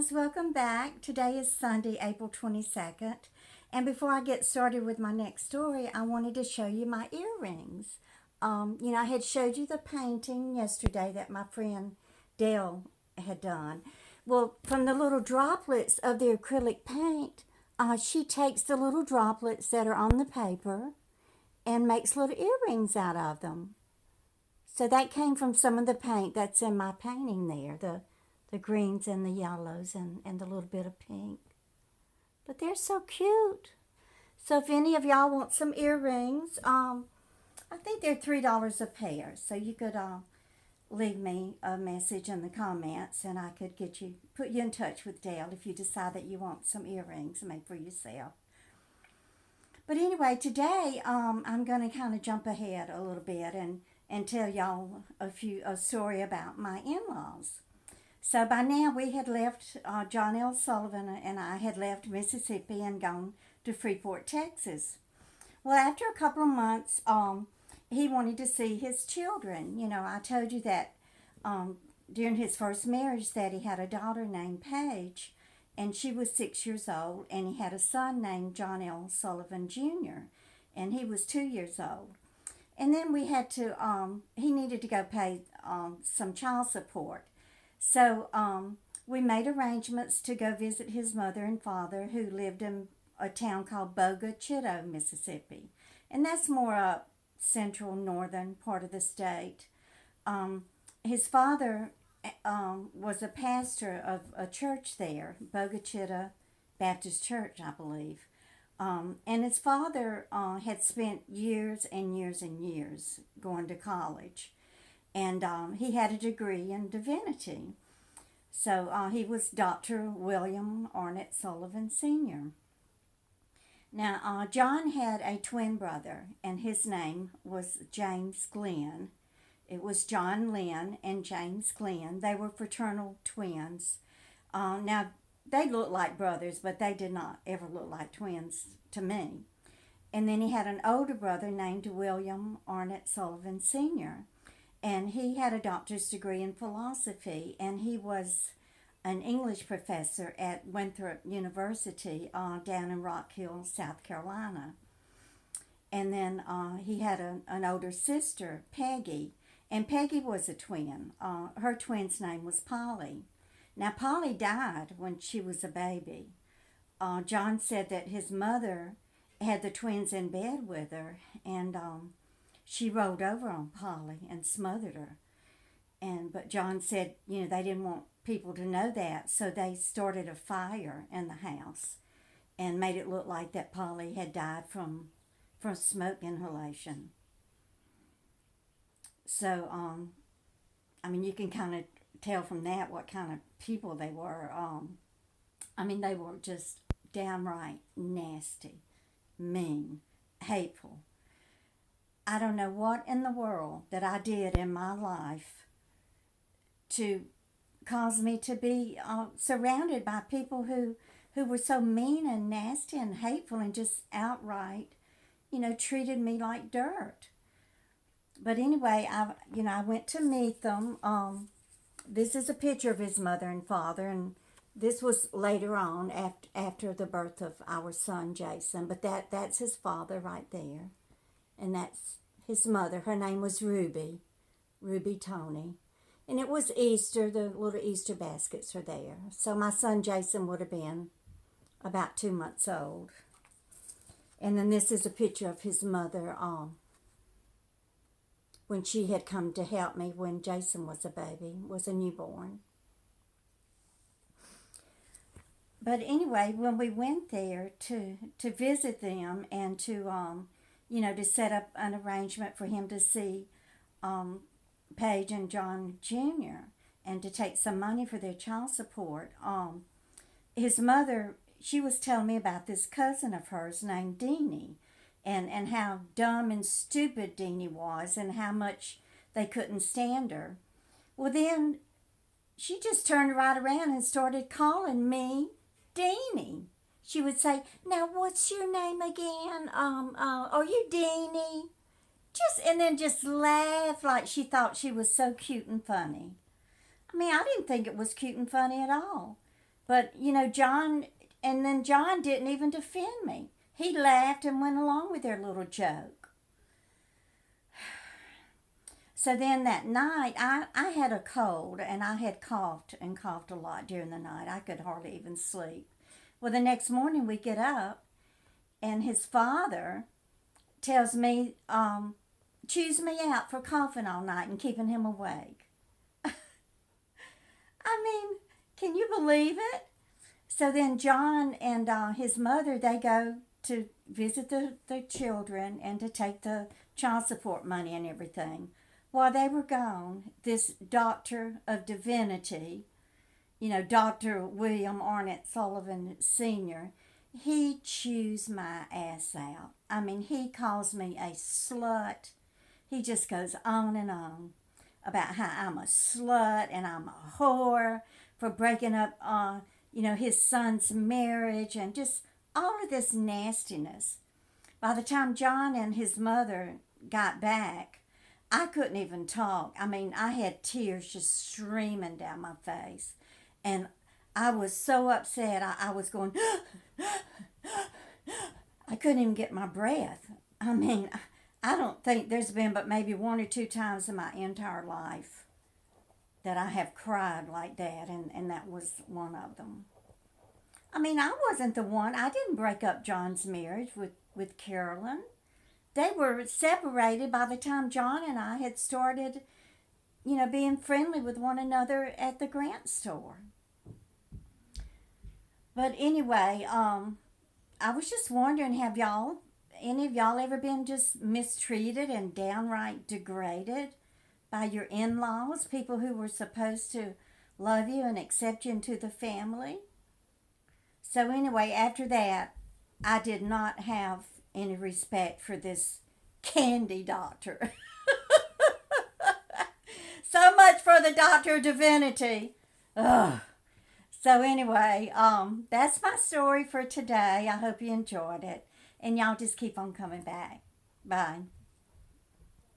guys, welcome back. Today is Sunday, April 22nd. And before I get started with my next story, I wanted to show you my earrings. I had showed you the painting yesterday that my friend Dale had done. Well, from the little droplets of the acrylic paint, she takes the little droplets that are on the paper and makes little earrings out of them. So that came from some of the paint that's in my painting there, the greens and the yellows and the little bit of pink. But they're so cute. So if any of y'all want some earrings, I think they're $3 a pair. So you could leave me a message in the comments and I could put you in touch with Dale if you decide that you want some earrings made for yourself. But anyway, today I'm going to kind of jump ahead a little bit and tell y'all a story about my in-laws. So by now we had left, John L. Sullivan and I had left Mississippi and gone to Freeport, Texas. Well, after a couple of months, he wanted to see his children. You know, I told you that during his first marriage that he had a daughter named Paige, and she was 6 years old, and he had a son named John L. Sullivan Jr., and he was 2 years old. And then he needed to go pay some child support. So we made arrangements to go visit his mother and father, who lived in a town called Bogue Chitto, Mississippi. And that's more up central northern part of the state. His father was a pastor of a church there, Bogue Chitto Baptist Church, I believe. And his father had spent years and years and years going to college. And he had a degree in Divinity. So he was Dr. William Arnett Sullivan Sr. Now, John had a twin brother, and his name was James Glenn. It was John Lynn and James Glenn. They were fraternal twins. Now, they looked like brothers, but they did not ever look like twins to me. And then he had an older brother named William Arnett Sullivan Sr., and he had a doctor's degree in philosophy, and he was an English professor at Winthrop University down in Rock Hill, South Carolina. And then he had an older sister, Peggy, and Peggy was a twin. Her twin's name was Polly. Now, Polly died when she was a baby. John said that his mother had the twins in bed with her, and she rolled over on Polly and smothered her. But John said, they didn't want people to know that, so they started a fire in the house and made it look like that Polly had died from smoke inhalation. So, you can kind of tell from that what kind of people they were. They were just downright nasty, mean, hateful. I don't know what in the world that I did in my life to cause me to be surrounded by people who were so mean and nasty and hateful and just outright, treated me like dirt. But anyway, I went to meet them. This is a picture of his mother and father, and this was later on after the birth of our son Jason. But that's his father right there. And that's his mother. Her name was Ruby Tony. And it was Easter. The little Easter baskets are there. So my son Jason would have been about 2 months old. And then this is a picture of his mother when she had come to help me when Jason was a baby, was a newborn. But anyway, when we went there to visit them and to set up an arrangement for him to see Paige and John Jr. and to take some money for their child support, his mother, she was telling me about this cousin of hers named Deanie and how dumb and stupid Deanie was and how much they couldn't stand her. Well, then she just turned right around and started calling me Deanie. She would say, "Now, what's your name again? Are you Deanie?" And then just laugh like she thought she was so cute and funny. I didn't think it was cute and funny at all. But, John didn't even defend me. He laughed and went along with their little joke. So then that night, I had a cold and I had coughed and coughed a lot during the night. I could hardly even sleep. Well, the next morning we get up and his father tells me, chews me out for coughing all night and keeping him awake. I mean, can you believe it? So then John and his mother, they go to visit the children and to take the child support money and everything. While they were gone, this doctor of divinity, Dr. William Arnett Sullivan Sr., he chews my ass out. I mean, he calls me a slut. He just goes on and on about how I'm a slut and I'm a whore for breaking up, his son's marriage and just all of this nastiness. By the time John and his mother got back, I couldn't even talk. I mean, I had tears just streaming down my face. And I was so upset. I was going, I couldn't even get my breath. I mean, I don't think there's been but maybe one or two times in my entire life that I have cried like that, and that was one of them. I mean, I wasn't the one. I didn't break up John's marriage with Carolyn. They were separated by the time John and I had started, being friendly with one another at the Grant store. But anyway, I was just wondering, have any of y'all ever been just mistreated and downright degraded by your in-laws, people who were supposed to love you and accept you into the family? So anyway, after that, I did not have any respect for this candy doctor. So much for the Doctor of Divinity. Ugh. So anyway, that's my story for today. I hope you enjoyed it. And y'all just keep on coming back. Bye.